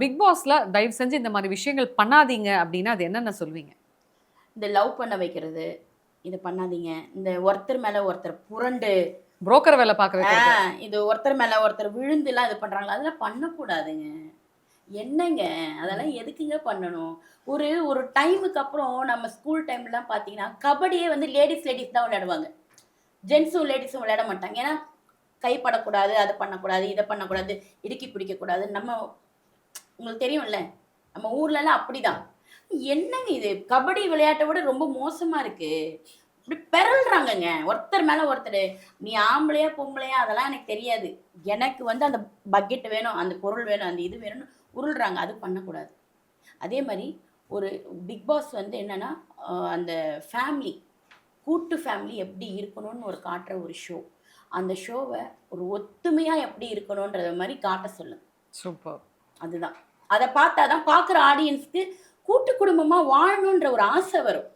Big பாஸ்ல தயவு செஞ்சு இந்த மாதிரி விஷயங்கள் பண்ணாதீங்க அப்படின்னா அது என்னென்ன சொல்வீங்க? இந்த லவ் பண்ண வைக்கிறது, இத பண்ணாதீங்க. இந்த ஒருத்தர் மேல ஒருத்தர் புரண்டு, புரோக்கர் வேலை பார்க்க ஆ வைக்கிறது. இது ஒருத்தர் மேல ஒருத்தர் விழுந்துலாம் இது பண்றாங்கல்ல, அதெல்லாம் பண்ணக்கூடாதுங்க. என்னங்க? அதெல்லாம் எதுக்குங்க பண்ணணும்? ஒரு ஒரு டைமுக்கு அப்புறம் நம்ம ஸ்கூல் டைம்லாம் பார்த்தீங்கன்னா, கபடியே வந்து லேடீஸ் தான் விளையாடுவாங்க. ஜென்ஸும் லேடீஸும் விளையாட மாட்டாங்க. ஏன்னா, கைப்படக்கூடாது, அது பண்ணக்கூடாது, இத பண்ணக்கூடாது, இறுக்கி பிடிக்கக்கூடாது. நம்ம உங்களுக்கு தெரியும்ல, நம்ம ஊர்லலாம் அப்படிதான். என்னங்க இது? கபடி விளையாட்ட விட ரொம்ப மோசமா இருக்கு. இப்படி பெரல்றாங்கங்க. ஒருத்தர் மேல ஒருத்தரு. நீ ஆம்பளையா, பொம்பளையா அதெல்லாம் எனக்கு தெரியாது. எனக்கு வந்து அந்த பக்கெட் வேணும், அந்த பொருள் வேணும், அந்த இது வேணும்னு உருள்றாங்க. அது பண்ணக்கூடாது. அதே மாரி ஒரு பிக் பாஸ் வந்து என்னன்னா, அந்த ஃபேமிலி, கூட்டு ஃபேமிலி எப்படி இருக்கணும்னு ஒரு காட்டுற ஒரு ஷோ. அந்த ஷோவ ஒரு ஒத்துமையா எப்படி இருக்கணும்ன்றத மாரி காட்ட சொல்லுங்க. சூப்பர். அதுதான். அத பார்த்தா தான் பார்க்குற ஆடியன்ஸ்க்கு கூட்டு குடும்பமா வாழணுன்ற ஒரு ஆசை வரும்.